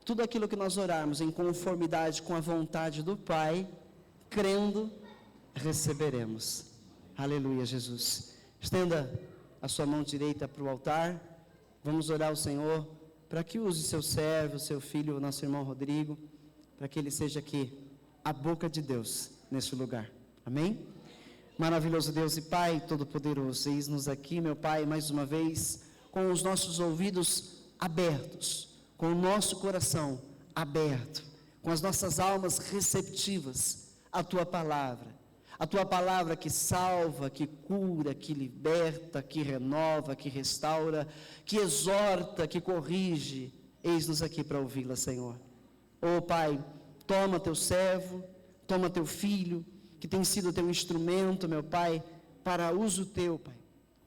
tudo aquilo que nós orarmos em conformidade com a vontade do Pai, crendo, receberemos. Aleluia, Jesus. Estenda a sua mão direita para o altar. Vamos orar ao Senhor para que use seu servo, seu filho, o nosso irmão Rodrigo, para que ele seja aqui a boca de Deus neste lugar. Amém? Maravilhoso Deus e Pai Todo-Poderoso, eis-nos aqui, meu Pai, mais uma vez, com os nossos ouvidos abertos, com o nosso coração aberto, com as nossas almas receptivas à Tua Palavra. A Tua Palavra que salva, que cura, que liberta, que renova, que restaura, que exorta, que corrige. Eis-nos aqui para ouvi-la, Senhor. Ó Pai, toma Teu servo, toma Teu filho, que tem sido Teu instrumento, meu Pai, para uso Teu, Pai.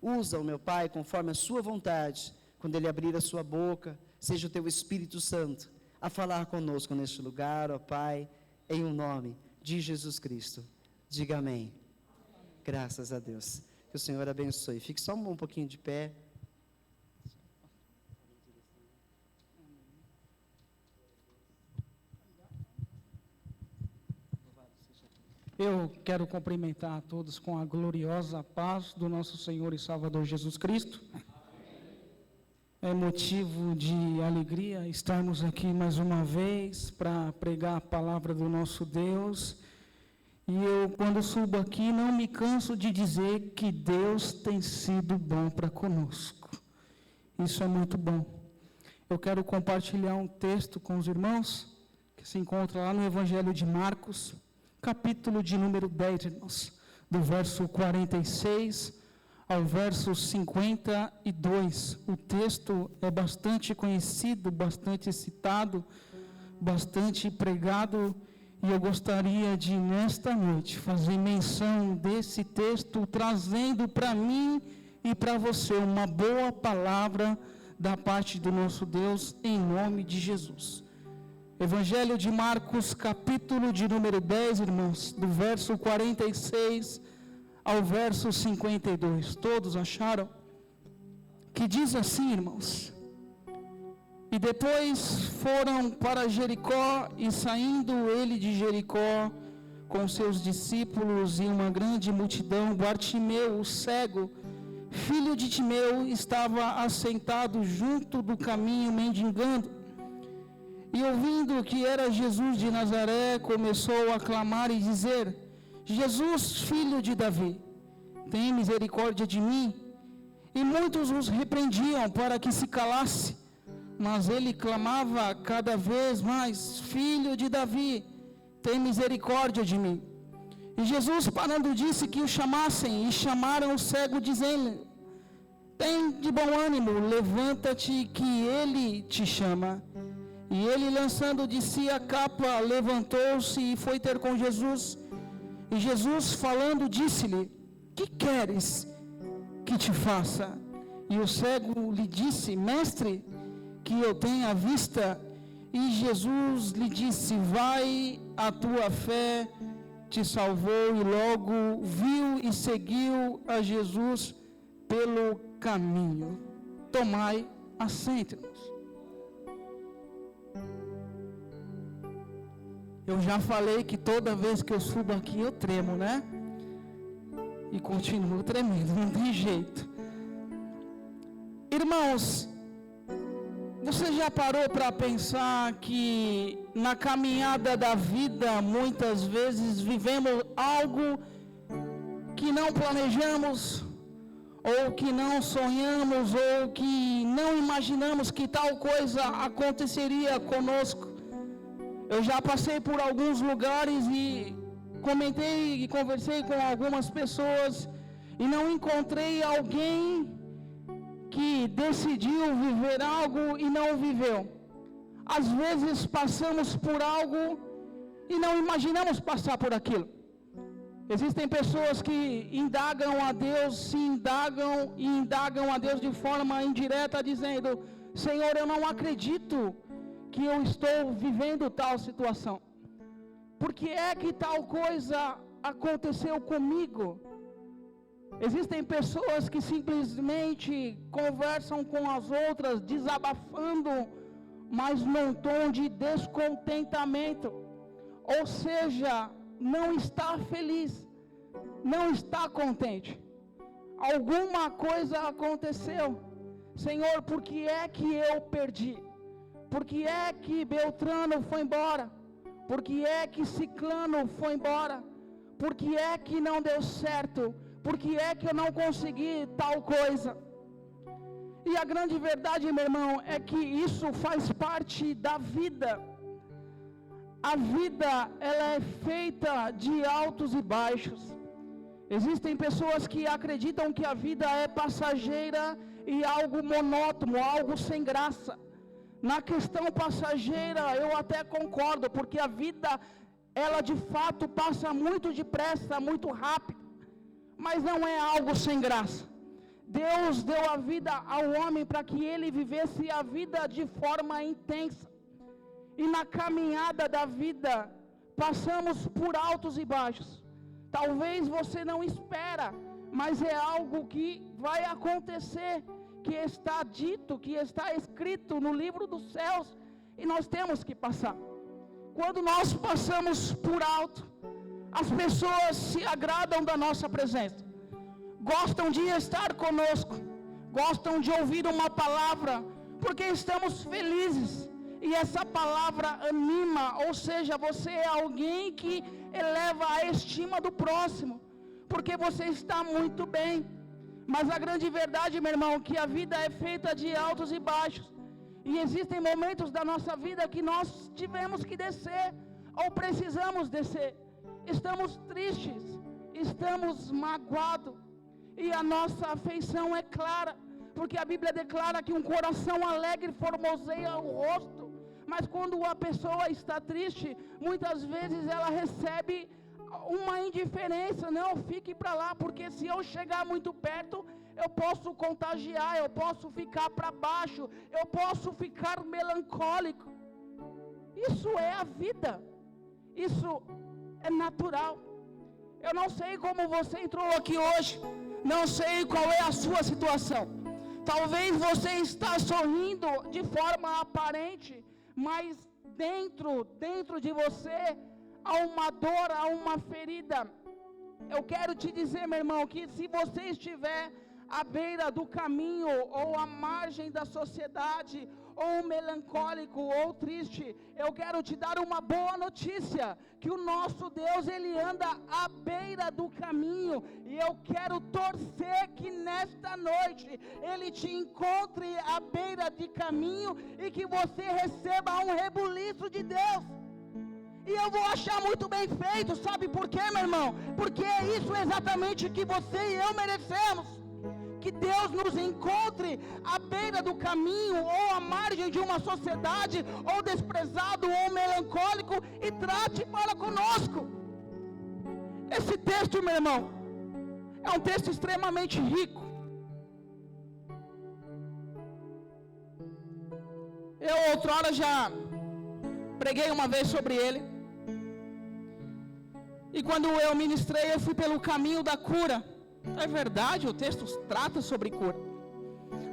Usa-o, meu Pai, conforme a Sua vontade. Quando Ele abrir a Sua boca, seja o Teu Espírito Santo a falar conosco neste lugar, ó Pai, em o nome de Jesus Cristo. Diga amém. Graças a Deus. Que o Senhor abençoe. Fique só um pouquinho de pé. Eu quero cumprimentar a todos com a gloriosa paz do nosso Senhor e Salvador Jesus Cristo. É motivo de alegria estarmos aqui mais uma vez para pregar a palavra do nosso Deus. E eu, quando subo aqui, não me canso de dizer que Deus tem sido bom para conosco. Isso é muito bom. Eu quero compartilhar um texto com os irmãos, que se encontra lá no Evangelho de Marcos, capítulo de número 10, irmãos, do verso 46 ao verso 52. O texto é bastante conhecido, bastante citado, bastante pregado, e eu gostaria de, nesta noite, fazer menção desse texto, trazendo para mim e para você uma boa palavra da parte do nosso Deus, em nome de Jesus. Evangelho de Marcos, capítulo de número 10, irmãos, do verso 46 ao verso 52. Todos acharam? Que diz assim, irmãos: E depois foram para Jericó, e saindo ele de Jericó, com seus discípulos e uma grande multidão, Bartimeu, o cego, filho de Timeu, estava assentado junto do caminho, mendigando. E ouvindo que era Jesus de Nazaré, começou a clamar e dizer: Jesus, filho de Davi, tem misericórdia de mim. E muitos os repreendiam para que se calasse. Mas ele clamava cada vez mais: Filho de Davi, tem misericórdia de mim. E Jesus, parando, disse que o chamassem, e chamaram o cego, dizendo: Tem de bom ânimo, levanta-te, que ele te chama. E ele, lançando de si a capa, levantou-se e foi ter com Jesus. E Jesus, falando, disse-lhe: Que queres que te faça? E o cego lhe disse: Mestre, que eu tenha vista. E Jesus lhe disse: Vai, a tua fé te salvou. E logo viu e seguiu a Jesus pelo caminho. Tomai assento. Eu já falei que toda vez que eu subo aqui eu tremo, né? E continuo tremendo, não tem jeito. Irmãos, você já parou para pensar que na caminhada da vida, muitas vezes vivemos algo que não planejamos, ou que não sonhamos, ou que não imaginamos que tal coisa aconteceria conosco? Eu já passei por alguns lugares e comentei e conversei com algumas pessoas e não encontrei alguém que decidiu viver algo e não viveu. Às vezes passamos por algo e não imaginamos passar por aquilo. Existem pessoas que indagam a Deus, se indagam e indagam a Deus de forma indireta, dizendo: Senhor, eu não acredito que eu estou vivendo tal situação. Por que é que tal coisa aconteceu comigo? Existem pessoas que simplesmente conversam com as outras, desabafando mas num tom de descontentamento. Ou seja, não está feliz, não está contente. Alguma coisa aconteceu. Senhor, por que é que eu perdi? Por que é que Beltrano foi embora? Por que é que Ciclano foi embora? Por que é que não deu certo? Por que é que eu não consegui tal coisa? E a grande verdade, meu irmão, é que isso faz parte da vida. A vida, ela é feita de altos e baixos. Existem pessoas que acreditam que a vida é passageira e algo monótono, algo sem graça. Na questão passageira, eu até concordo, porque a vida, ela de fato passa muito depressa, muito rápido, mas não é algo sem graça. Deus deu a vida ao homem para que ele vivesse a vida de forma intensa. E na caminhada da vida, passamos por altos e baixos. Talvez você não espera, mas é algo que vai acontecer, que está dito, que está escrito no livro dos céus, e nós temos que passar. Quando nós passamos por alto, as pessoas se agradam da nossa presença, gostam de estar conosco, gostam de ouvir uma palavra, porque estamos felizes, e essa palavra anima, ou seja, você é alguém que eleva a estima do próximo, porque você está muito bem. Mas a grande verdade, meu irmão, que a vida é feita de altos e baixos, e existem momentos da nossa vida que nós tivemos que descer, ou precisamos descer. Estamos tristes, estamos magoados, e a nossa afeição é clara, porque a Bíblia declara que um coração alegre formoseia o rosto. Mas quando a pessoa está triste, muitas vezes ela recebe uma indiferença. Não, fique para lá, porque se eu chegar muito perto, eu posso contagiar, eu posso ficar para baixo, eu posso ficar melancólico. Isso é a vida, isso é natural. Eu não sei como você entrou aqui hoje, não sei qual é a sua situação. Talvez você está sorrindo de forma aparente, mas dentro de você há uma dor, há uma ferida. Eu quero te dizer, meu irmão, que se você estiver à beira do caminho, ou à margem da sociedade, ou melancólico, ou triste, eu quero te dar uma boa notícia, que o nosso Deus, Ele anda à beira do caminho, e eu quero torcer que nesta noite, Ele te encontre à beira de caminho, e que você receba um rebuliço de Deus. E eu vou achar muito bem feito, sabe por quê, meu irmão? Porque é isso exatamente que você e eu merecemos. Que Deus nos encontre à beira do caminho, ou à margem de uma sociedade, ou desprezado, ou melancólico, e trate para conosco. Esse texto, meu irmão, é um texto extremamente rico. Eu outrora já preguei uma vez sobre ele. E quando eu ministrei, eu fui pelo caminho da cura. É verdade, o texto trata sobre cura,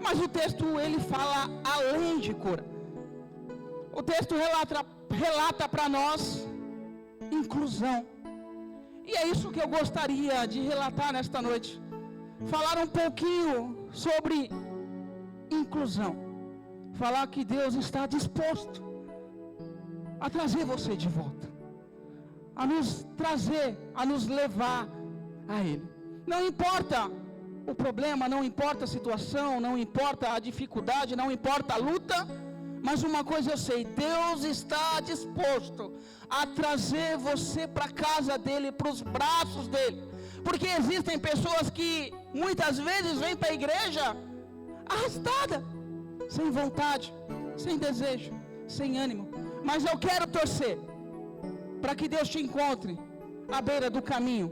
mas o texto ele fala além de cura. O texto relata para nós inclusão. E é isso que eu gostaria de relatar nesta noite. Falar um pouquinho sobre inclusão. Falar que Deus está disposto a trazer você de volta, a nos trazer, a nos levar a Ele. Não importa o problema, não importa a situação, não importa a dificuldade, não importa a luta, mas uma coisa eu sei, Deus está disposto a trazer você para a casa dEle, para os braços dEle, porque existem pessoas que muitas vezes vêm para a igreja arrastada, sem vontade, sem desejo, sem ânimo, mas eu quero torcer para que Deus te encontre à beira do caminho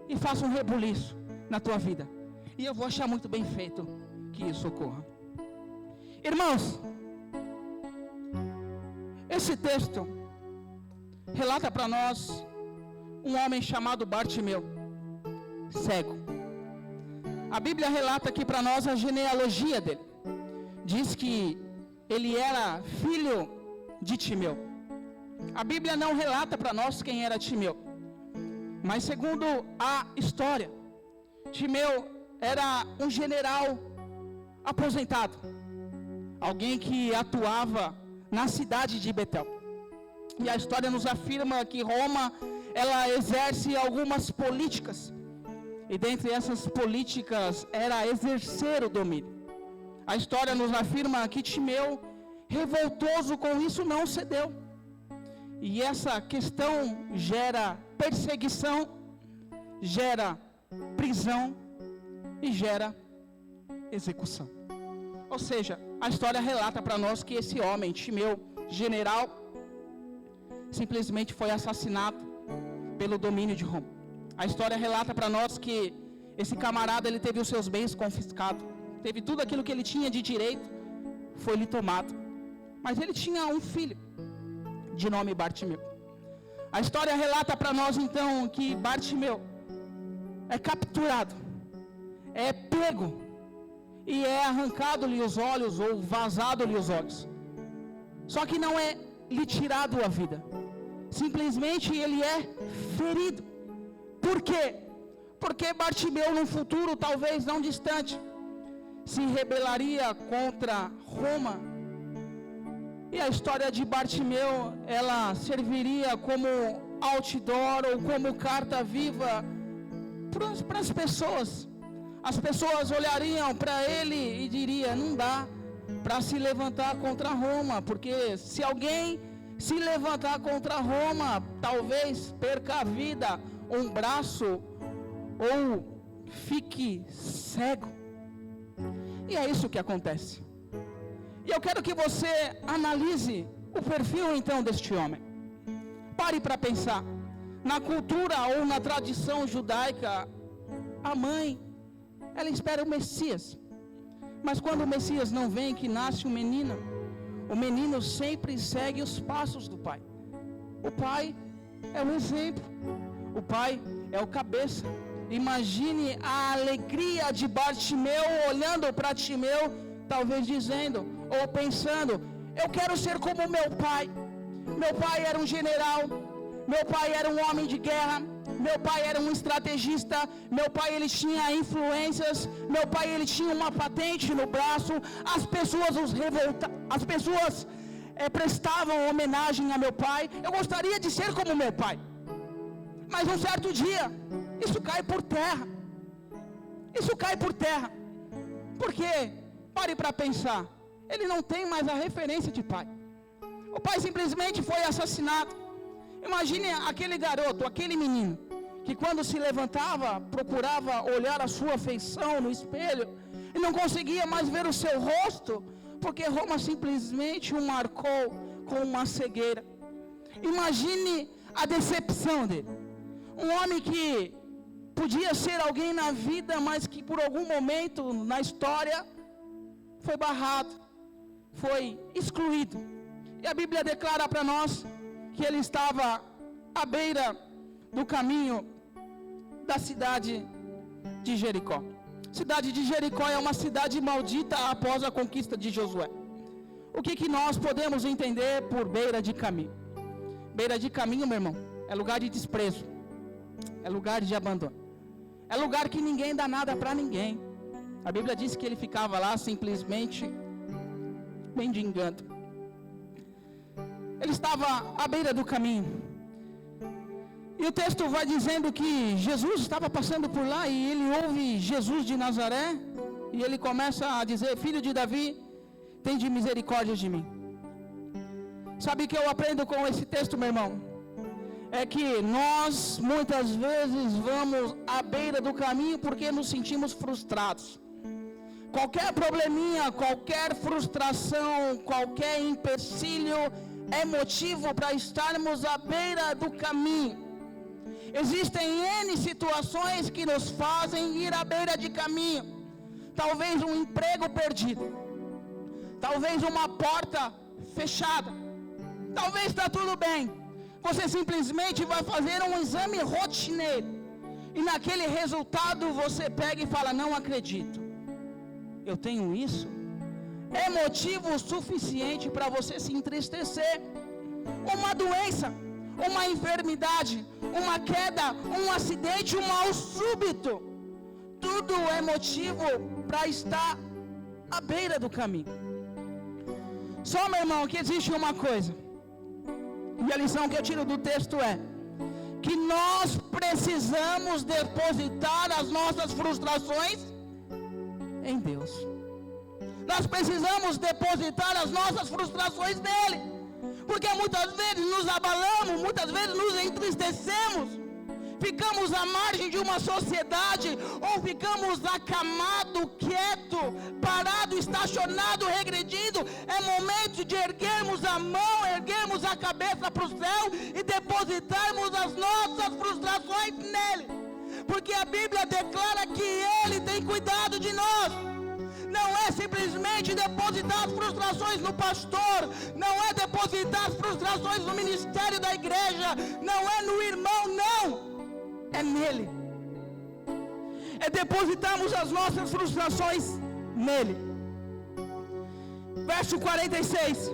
e faça um rebuliço na tua vida. E eu vou achar muito bem feito que isso ocorra. Irmãos, esse texto relata para nós um homem chamado Bartimeu, cego. A Bíblia relata aqui para nós a genealogia dele. Diz que ele era filho de Timeu. A Bíblia não relata para nós quem era Timeu, mas segundo a história, Timeu era um general aposentado, alguém que atuava na cidade de Betel. E a história nos afirma que Roma, ela exerce algumas políticas, e dentre essas políticas era exercer o domínio. A história nos afirma que Timeu, revoltoso com isso, não cedeu. E essa questão gera perseguição, gera prisão e gera execução. Ou seja, a história relata para nós que esse homem, Timeu, general, simplesmente foi assassinado pelo domínio de Roma. A história relata para nós que esse camarada, ele teve os seus bens confiscados, teve tudo aquilo que ele tinha de direito, foi-lhe tomado. Mas ele tinha um filho, de nome Bartimeu. A história relata para nós então que Bartimeu é capturado, é pego e é arrancado-lhe os olhos ou vazado-lhe os olhos. Só que não é lhe tirado a vida, simplesmente ele é ferido. Por quê? Porque Bartimeu, num futuro talvez não distante, se rebelaria contra Roma. E a história de Bartimeu, ela serviria como outdoor ou como carta viva para as pessoas. As pessoas olhariam para ele e diriam: não dá para se levantar contra Roma, porque se alguém se levantar contra Roma, talvez perca a vida, um braço, ou fique cego. E é isso que acontece. E eu quero que você analise o perfil então deste homem. Pare para pensar. Na cultura ou na tradição judaica, a mãe, ela espera o Messias. Mas quando o Messias não vem, que nasce o menino sempre segue os passos do pai. O pai é o exemplo. O pai é o cabeça. Imagine a alegria de Bartimeu olhando para Timeu, talvez dizendo ou pensando: eu quero ser como meu pai. Meu pai era um general, meu pai era um homem de guerra, meu pai era um estrategista, meu pai ele tinha influências, meu pai ele tinha uma patente no braço. As pessoas prestavam homenagem a meu pai. Eu gostaria de ser como meu pai. Mas um certo dia, isso cai por terra. Isso cai por terra. Porque, pare para pensar, ele não tem mais a referência de pai. O pai simplesmente foi assassinado. Imagine aquele garoto, aquele menino, que quando se levantava, procurava olhar a sua feição no espelho, e não conseguia mais ver o seu rosto, porque Roma simplesmente o marcou com uma cegueira. Imagine a decepção dele. Um homem que podia ser alguém na vida, mas que por algum momento na história foi barrado, foi excluído. E a Bíblia declara para nós que ele estava à beira do caminho da cidade de Jericó. Cidade de Jericó é uma cidade maldita após a conquista de Josué. O que nós podemos entender por beira de caminho? Beira de caminho, meu irmão, é lugar de desprezo, é lugar de abandono, é lugar que ninguém dá nada para ninguém. A Bíblia diz que ele ficava lá simplesmente mendigando. Ele estava à beira do caminho. E o texto vai dizendo que Jesus estava passando por lá e ele ouve Jesus de Nazaré e ele começa a dizer: filho de Davi, tende misericórdia de mim. Sabe o que eu aprendo com esse texto, meu irmão? É que nós muitas vezes vamos à beira do caminho porque nos sentimos frustrados. Qualquer probleminha, qualquer frustração, qualquer empecilho é motivo para estarmos à beira do caminho. Existem N situações que nos fazem ir à beira de caminho. Talvez um emprego perdido, talvez uma porta fechada, talvez está tudo bem, você simplesmente vai fazer um exame rotineiro e naquele resultado você pega e fala: não acredito, eu tenho isso, é motivo suficiente para você se entristecer. Uma doença, uma enfermidade, uma queda, um acidente, um mal súbito, tudo é motivo para estar à beira do caminho. Só, meu irmão, que existe uma coisa, e a lição que eu tiro do texto é que nós precisamos depositar as nossas frustrações em Deus. Nós precisamos depositar as nossas frustrações nele, porque muitas vezes nos abalamos, muitas vezes nos entristecemos, ficamos à margem de uma sociedade, ou ficamos acamado, quieto, parado, estacionado, regredindo. É momento de erguermos a mão, erguermos a cabeça para o céu e depositarmos as nossas frustrações nele, porque a Bíblia declara que ele tem cuidado de nós. Não é simplesmente depositar as frustrações no pastor, não é depositar as frustrações no ministério da igreja, não é no irmão, não, é nele. É depositarmos as nossas frustrações nele. Verso 46.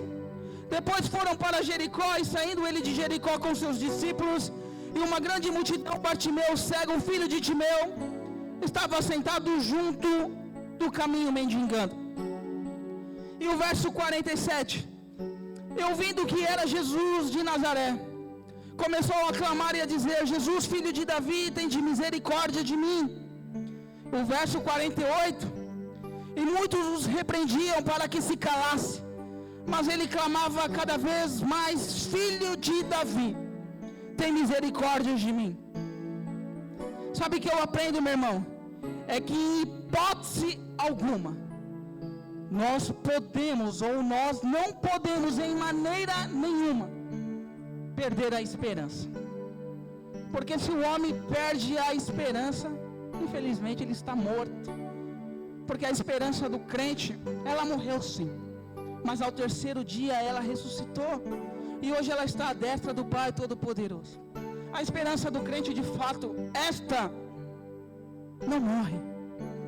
Depois foram para Jericó, e saindo ele de Jericó com seus discípulos, e uma grande multidão, Bartimeu, cego, filho de Timeu, estava sentado junto do caminho mendigando. E o verso 47. Eu vendo que era Jesus de Nazaré, começou a clamar e a dizer: Jesus, filho de Davi, tem de misericórdia de mim. O verso 48. E muitos os repreendiam para que se calasse, mas ele clamava cada vez mais: Filho de Davi, tem misericórdia de mim. Sabe o que eu aprendo, meu irmão? É que em hipótese alguma nós podemos, ou nós não podemos em maneira nenhuma perder a esperança. Porque se o homem perde a esperança, infelizmente ele está morto. Porque a esperança do crente, ela morreu sim, mas ao terceiro dia ela ressuscitou, e hoje ela está à destra do Pai Todo-Poderoso. A esperança do crente, de fato, esta não morre.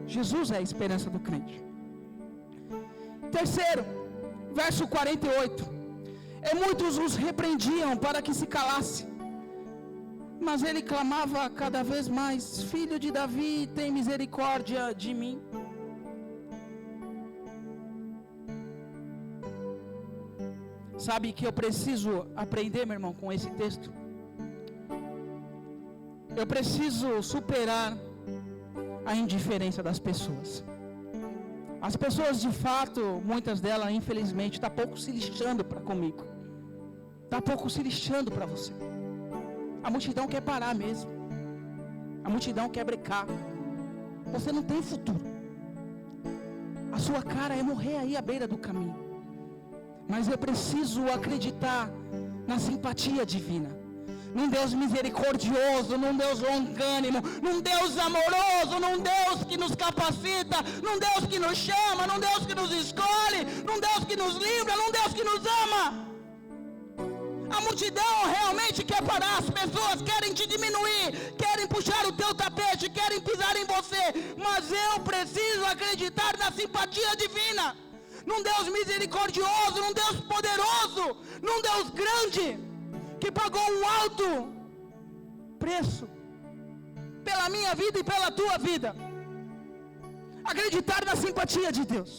Jesus é a esperança do crente. Terceiro, verso 48. E muitos os repreendiam para que se calasse, mas ele clamava cada vez mais: Filho de Davi, tem misericórdia de mim. Sabe que eu preciso aprender, meu irmão, com esse texto? Eu preciso superar a indiferença das pessoas. As pessoas, de fato, muitas delas, infelizmente, estão pouco se lixando para comigo, está pouco se lixando para você. A multidão quer parar mesmo, a multidão quer brecar. Você não tem futuro, a sua cara é morrer aí à beira do caminho. Mas eu preciso acreditar na simpatia divina, num Deus misericordioso, num Deus longânimo, num Deus amoroso, num Deus que nos capacita, num Deus que nos chama, num Deus que nos escolhe, num Deus que nos livra, num Deus que nos ama. A multidão realmente quer parar, as pessoas querem te diminuir, querem puxar o teu tapete, querem pisar em você, mas eu preciso acreditar na simpatia divina, num Deus misericordioso, num Deus poderoso, num Deus grande, que pagou um alto preço pela minha vida e pela tua vida. Acreditar na simpatia de Deus.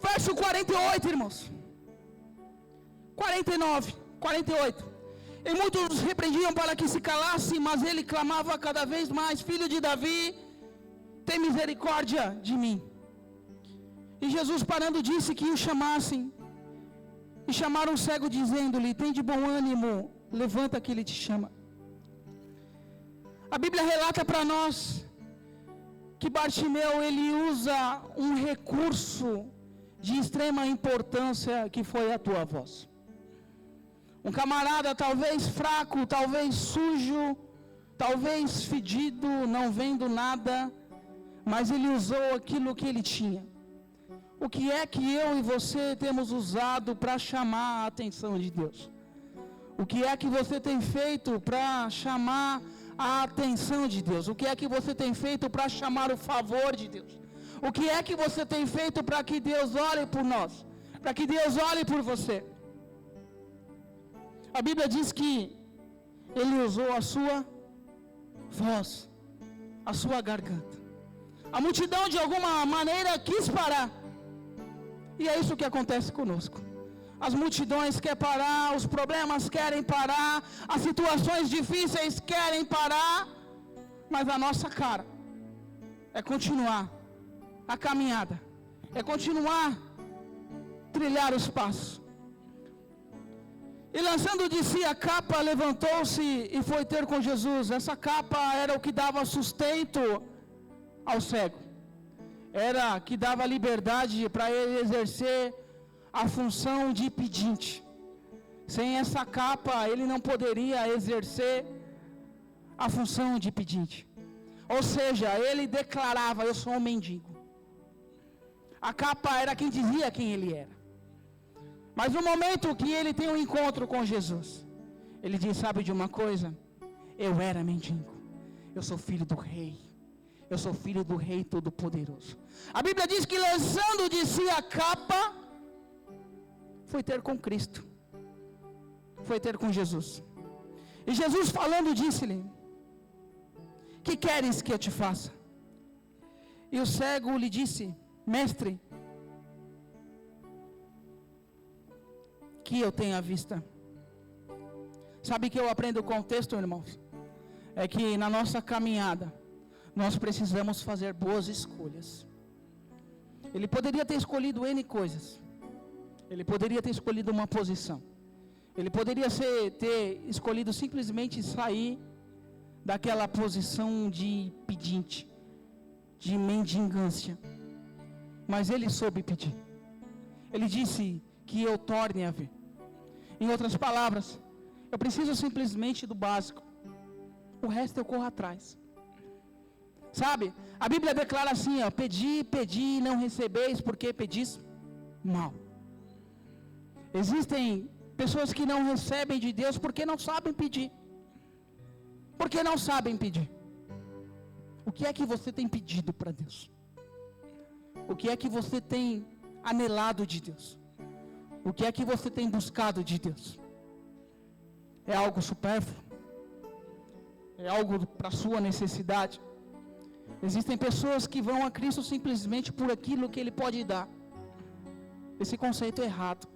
Verso 48, irmãos. 49, 48. E muitos os repreendiam para que se calasse, mas ele clamava cada vez mais: Filho de Davi, tem misericórdia de mim. E Jesus, parando, disse que o chamassem. E chamaram o cego, dizendo-lhe: Tem de bom ânimo, levanta que ele te chama. A Bíblia relata para nós que Bartimeu, ele usa um recurso de extrema importância, que foi a tua voz. Um camarada talvez fraco, talvez sujo, talvez fedido, não vendo nada, mas ele usou aquilo que ele tinha. O que é que eu e você temos usado para chamar a atenção de Deus? O que é que você tem feito para chamar a atenção de Deus? O que é que você tem feito para chamar o favor de Deus? O que é que você tem feito para que Deus olhe por nós? Para que Deus olhe por você? A Bíblia diz que Ele usou a sua voz, a sua garganta. A multidão de alguma maneira quis parar. E é isso que acontece conosco. As multidões querem parar, os problemas querem parar, as situações difíceis querem parar, mas a nossa cara é continuar a caminhada, é continuar trilhar os passos. E lançando de si a capa, levantou-se e foi ter com Jesus. Essa capa era o que dava sustento ao cego. Era que dava liberdade para ele exercer a função de pedinte. Sem essa capa, ele não poderia exercer a função de pedinte. Ou seja, ele declarava: eu sou um mendigo. A capa era quem dizia quem ele era. Mas no momento que ele tem um encontro com Jesus, ele diz: sabe de uma coisa? Eu era mendigo. Eu sou filho do rei. Eu sou filho do rei todo-poderoso. A Bíblia diz que lançando de si a capa, foi ter com Cristo. Foi ter com Jesus. E Jesus falando disse-lhe: que queres que eu te faça? E o cego lhe disse: mestre, que eu tenha vista. Sabe que eu aprendo com o texto, irmãos? É que na nossa caminhada, nós precisamos fazer boas escolhas. Ele poderia ter escolhido N coisas. Ele poderia ter escolhido uma posição. Ele poderia ter escolhido simplesmente sair daquela posição de pedinte, de mendigância. Mas ele soube pedir. Ele disse: que eu torne a ver. Em outras palavras, eu preciso simplesmente do básico. O resto eu corro atrás. Sabe? A Bíblia declara assim: ó, pedi, pedi e não recebeis, porque pedis mal. Existem pessoas que não recebem de Deus porque não sabem pedir. Porque não sabem pedir. O que é que você tem pedido para Deus? O que é que você tem anelado de Deus? O que é que você tem buscado de Deus? É algo supérfluo? É algo para a sua necessidade? Existem pessoas que vão a Cristo simplesmente por aquilo que Ele pode dar. Esse conceito é errado.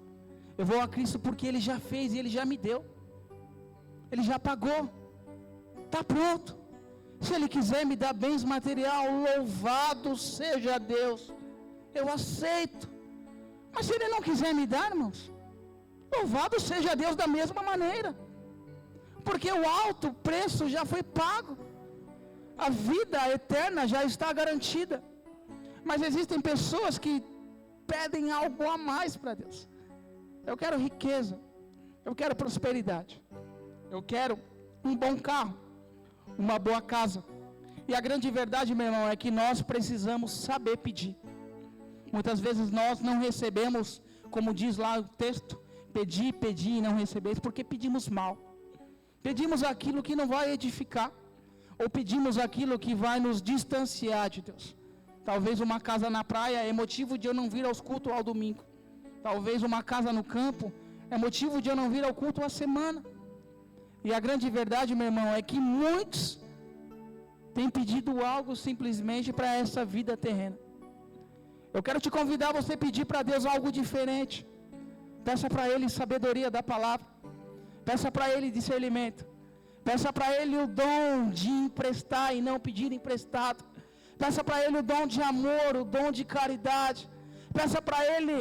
Eu vou a Cristo porque Ele já fez e Ele já me deu. Ele já pagou. Está pronto. Se Ele quiser me dar bens material, louvado seja Deus. Eu aceito. Mas se Ele não quiser me dar, irmãos, louvado seja Deus da mesma maneira. Porque o alto preço já foi pago. A vida eterna já está garantida. Mas existem pessoas que pedem algo a mais para Deus. Eu quero riqueza. Eu quero prosperidade. Eu quero um bom carro. Uma boa casa. E a grande verdade, meu irmão, é que nós precisamos saber pedir. Muitas vezes nós não recebemos, como diz lá o texto: pedi, pedi e não recebeis, porque pedimos mal. Pedimos aquilo que não vai edificar, ou pedimos aquilo que vai nos distanciar de Deus. Talvez uma casa na praia é motivo de eu não vir aos cultos ao domingo. Talvez uma casa no campo é motivo de eu não vir ao culto à semana. E a grande verdade, meu irmão, é que muitos têm pedido algo simplesmente para essa vida terrena. Eu quero te convidar a você pedir para Deus algo diferente. Peça para Ele sabedoria da palavra. Peça para Ele discernimento. Peça para Ele o dom de emprestar e não pedir emprestado. Peça para Ele o dom de amor, o dom de caridade. Peça para Ele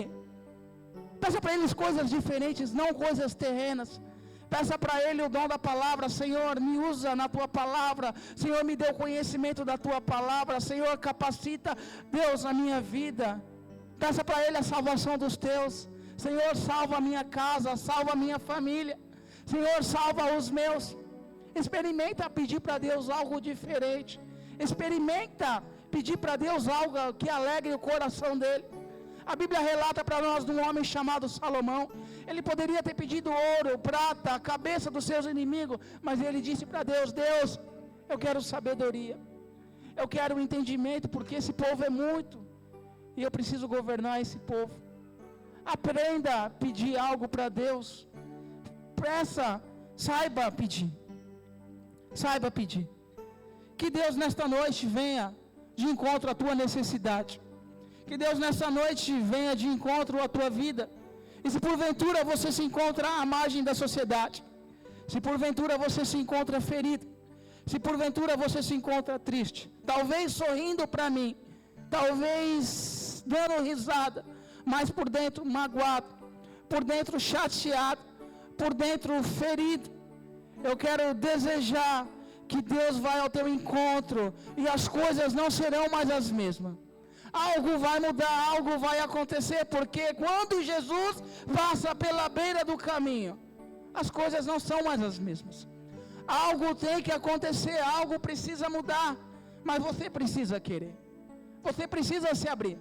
coisas diferentes, não coisas terrenas. Peça para Ele o dom da palavra. Senhor, me usa na Tua palavra. Senhor, me dê o conhecimento da Tua palavra. Senhor, capacita, Deus, a minha vida. Peça para Ele a salvação dos Teus. Senhor, salva a minha casa, salva a minha família. Senhor, salva os meus. Experimenta pedir para Deus algo diferente. Experimenta pedir para Deus algo que alegre o coração dele. A Bíblia relata para nós de um homem chamado Salomão. Ele poderia ter pedido ouro, prata, a cabeça dos seus inimigos, mas ele disse para Deus: Deus, eu quero sabedoria. Eu quero entendimento, porque esse povo é muito. e eu preciso governar esse povo. Aprenda a pedir algo para Deus. Peça, saiba pedir. Saiba pedir. Que Deus nesta noite venha de encontro à tua necessidade. Que Deus nesta noite venha de encontro à tua vida. E se porventura você se encontra à margem da sociedade, se porventura você se encontra ferido, se porventura você se encontra triste, talvez sorrindo para mim, talvez dando risada, mas por dentro magoado, por dentro chateado, por dentro ferido, eu quero desejar que Deus vai ao teu encontro e as coisas não serão mais as mesmas. Algo vai mudar, algo vai acontecer, porque quando Jesus passa pela beira do caminho, as coisas não são mais as mesmas. Algo tem que acontecer, algo precisa mudar, mas você precisa querer. Você precisa se abrir.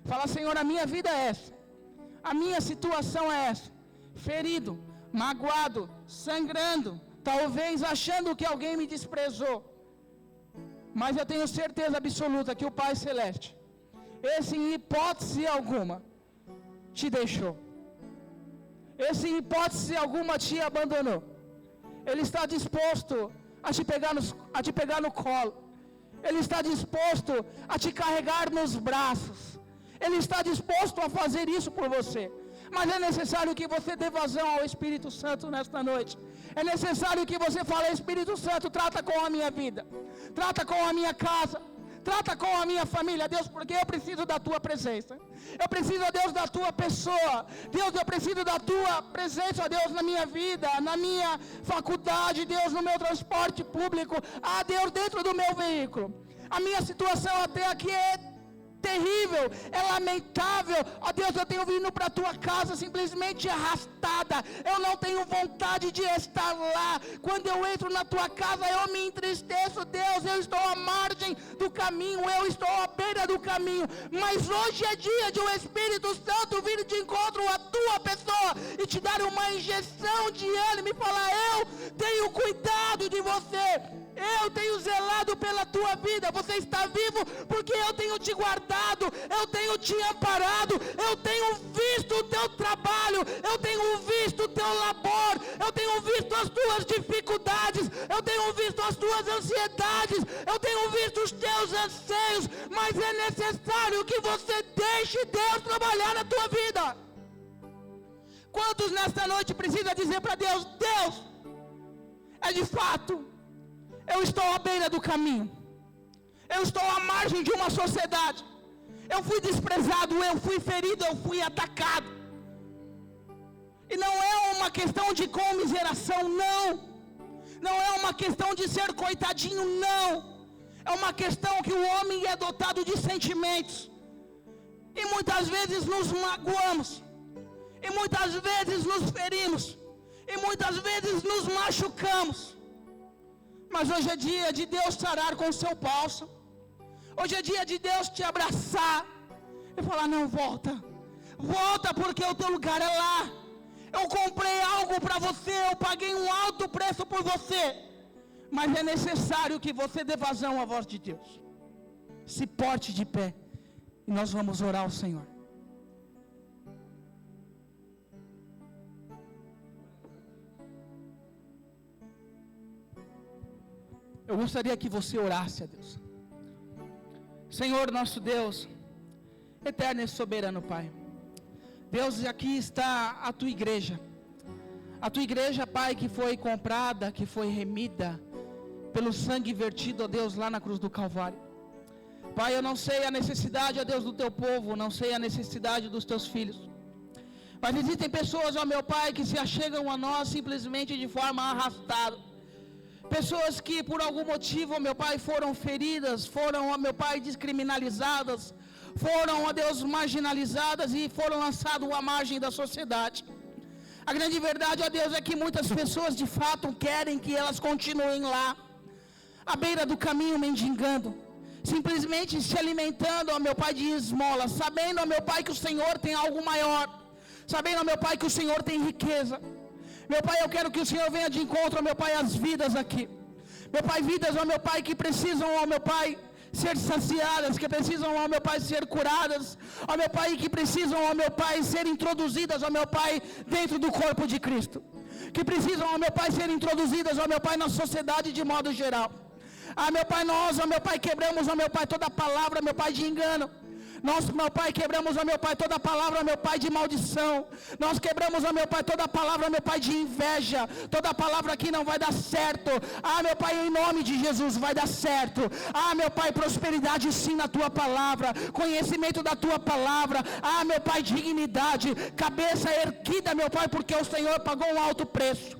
Falar, Senhor, a minha vida é essa. A minha situação é essa. Ferido, magoado, sangrando, talvez achando que alguém me desprezou. Mas eu tenho certeza absoluta que o Pai Celeste, esse em hipótese alguma, te deixou. Esse em hipótese alguma te abandonou. Ele está disposto a te pegar no colo. Ele está disposto a te carregar nos braços. Ele está disposto a fazer isso por você. Mas é necessário que você dê vazão ao Espírito Santo nesta noite. É necessário que você fale, Espírito Santo, trata com a minha vida. Trata com a minha casa. Trata com a minha família, Deus, porque eu preciso da tua presença. Eu preciso, Deus, da tua pessoa. Deus, eu preciso da tua presença, Deus, na minha vida, na minha faculdade, Deus, no meu transporte público. Deus, dentro do meu veículo. A minha situação até aqui é terrível, é lamentável. Deus, eu tenho vindo para a tua casa simplesmente arrastada. Eu não tenho vontade de estar lá. Quando eu entro na tua casa, eu me entristeço. Deus, eu estou à margem do caminho, eu estou à beira do caminho. Mas hoje é dia de o Espírito Santo vir de encontro à tua pessoa e te dar uma injeção de ânimo e falar, eu tenho cuidado de você. Eu tenho zelado pela tua vida. Você está vivo porque eu tenho te guardado, eu tenho te amparado, eu tenho visto o teu trabalho, eu tenho visto o teu labor, eu tenho visto as tuas dificuldades, eu tenho visto as tuas ansiedades, eu tenho visto os teus anseios. Mas é necessário que você deixe Deus trabalhar na tua vida. Quantos nesta noite precisam dizer para Deus, Deus, é de fato, eu estou à beira do caminho. Eu estou à margem de uma sociedade. Eu fui desprezado, eu fui ferido, eu fui atacado. E não é uma questão de comiseração, não. Não é uma questão de ser coitadinho, não. É uma questão que o homem é dotado de sentimentos. E muitas vezes nos magoamos. E muitas vezes nos ferimos. E muitas vezes nos machucamos. Mas hoje é dia de Deus sarar com o seu bálsamo. Hoje é dia de Deus te abraçar e falar, não, volta. Volta porque o teu lugar é lá. Eu comprei algo para você, eu paguei um alto preço por você. Mas é necessário que você dê vazão à voz de Deus. Se porte de pé e nós vamos orar ao Senhor. Eu gostaria que você orasse a Deus. Senhor nosso Deus, eterno e soberano Pai. Deus, aqui está a tua igreja. A tua igreja, Pai, que foi comprada, que foi remida pelo sangue vertido, ó Deus, lá na cruz do Calvário. Pai, eu não sei a necessidade, ó Deus, do teu povo, não sei a necessidade dos teus filhos. Mas existem pessoas, ó meu Pai, que se achegam a nós simplesmente de forma arrastada. Pessoas que por algum motivo, ó meu Pai, foram feridas, foram, ó meu Pai, descriminalizadas, foram, ó Deus, marginalizadas e foram lançadas à margem da sociedade. A grande verdade, ó Deus, é que muitas pessoas de fato querem que elas continuem lá, à beira do caminho mendigando, simplesmente se alimentando, ó meu Pai, de esmola, sabendo, ó meu Pai, que o Senhor tem algo maior, sabendo, ó meu Pai, que o Senhor tem riqueza. Meu Pai, eu quero que o Senhor venha de encontro, ó meu Pai, às vidas aqui. Meu Pai, vidas, ó meu Pai, que precisam, ó meu Pai, ser saciadas, que precisam, ó meu Pai, ser curadas, ó meu Pai, que precisam, ó meu Pai, ser introduzidas, ó meu Pai, dentro do corpo de Cristo, que precisam, ó meu Pai, ser introduzidas, ó meu Pai, na sociedade de modo geral. Meu Pai, nós, ó meu Pai, quebramos, ó meu Pai, toda palavra, meu Pai, de engano. Nós, meu Pai, quebramos, ó meu Pai, toda palavra, meu Pai, de maldição. Nós quebramos, ó meu Pai, toda palavra, meu Pai, de inveja. Toda palavra que não vai dar certo. Meu Pai, em nome de Jesus, vai dar certo. Meu Pai, prosperidade sim na Tua palavra. Conhecimento da Tua palavra. Meu Pai, dignidade. Cabeça erguida, meu Pai, porque o Senhor pagou um alto preço.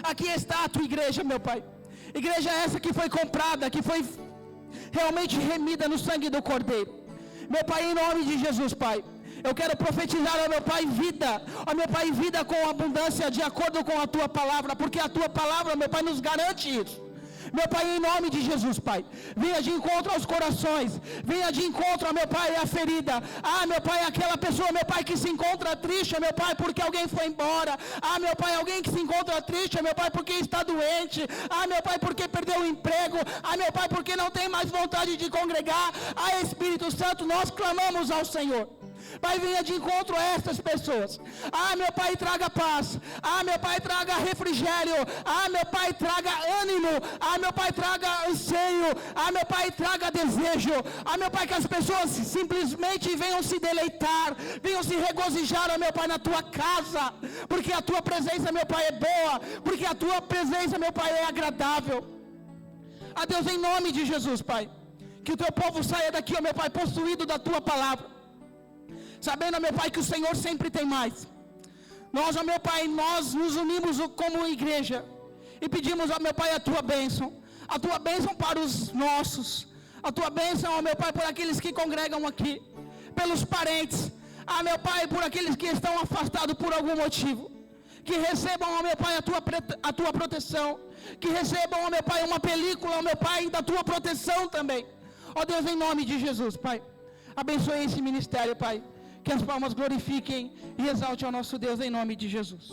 Aqui está a Tua igreja, meu Pai. Igreja essa que foi comprada, que foi realmente remida no sangue do Cordeiro. Meu Pai, em nome de Jesus, Pai, eu quero profetizar, ó meu Pai, vida, ó meu Pai, vida com abundância, de acordo com a Tua palavra, porque a Tua palavra, meu Pai, nos garante isso. Meu Pai, em nome de Jesus, Pai, venha de encontro aos corações, venha de encontro, meu Pai, à ferida. Meu Pai, aquela pessoa, meu Pai, que se encontra triste, meu Pai, porque alguém foi embora. Meu Pai, alguém que se encontra triste, meu Pai, porque está doente. Meu Pai, porque perdeu o emprego. Meu Pai, porque não tem mais vontade de congregar. Espírito Santo, nós clamamos ao Senhor. Pai, venha de encontro a estas pessoas. Meu Pai, traga paz. Meu Pai, traga refrigério. Meu Pai, traga ânimo. Meu Pai, traga anseio. Meu Pai, traga desejo. Meu Pai, que as pessoas simplesmente venham se deleitar, venham se regozijar, meu Pai, na Tua casa, porque a Tua presença, meu Pai, é boa, porque a Tua presença, meu Pai, é agradável. Deus, em nome de Jesus, Pai, que o Teu povo saia daqui, meu Pai, possuído da Tua palavra, sabendo, meu Pai, que o Senhor sempre tem mais. Nós, ó meu Pai, nós nos unimos como igreja e pedimos, ó meu Pai, a Tua bênção para os nossos, a Tua bênção, ó meu Pai, por aqueles que congregam aqui, pelos parentes, meu Pai, por aqueles que estão afastados por algum motivo, que recebam, ó meu Pai, a Tua proteção, que recebam, ó meu Pai, uma película, ó meu Pai, da Tua proteção também. Ó Deus, em nome de Jesus, Pai, abençoe esse ministério, Pai. Que as palmas glorifiquem e exalte ao nosso Deus em nome de Jesus.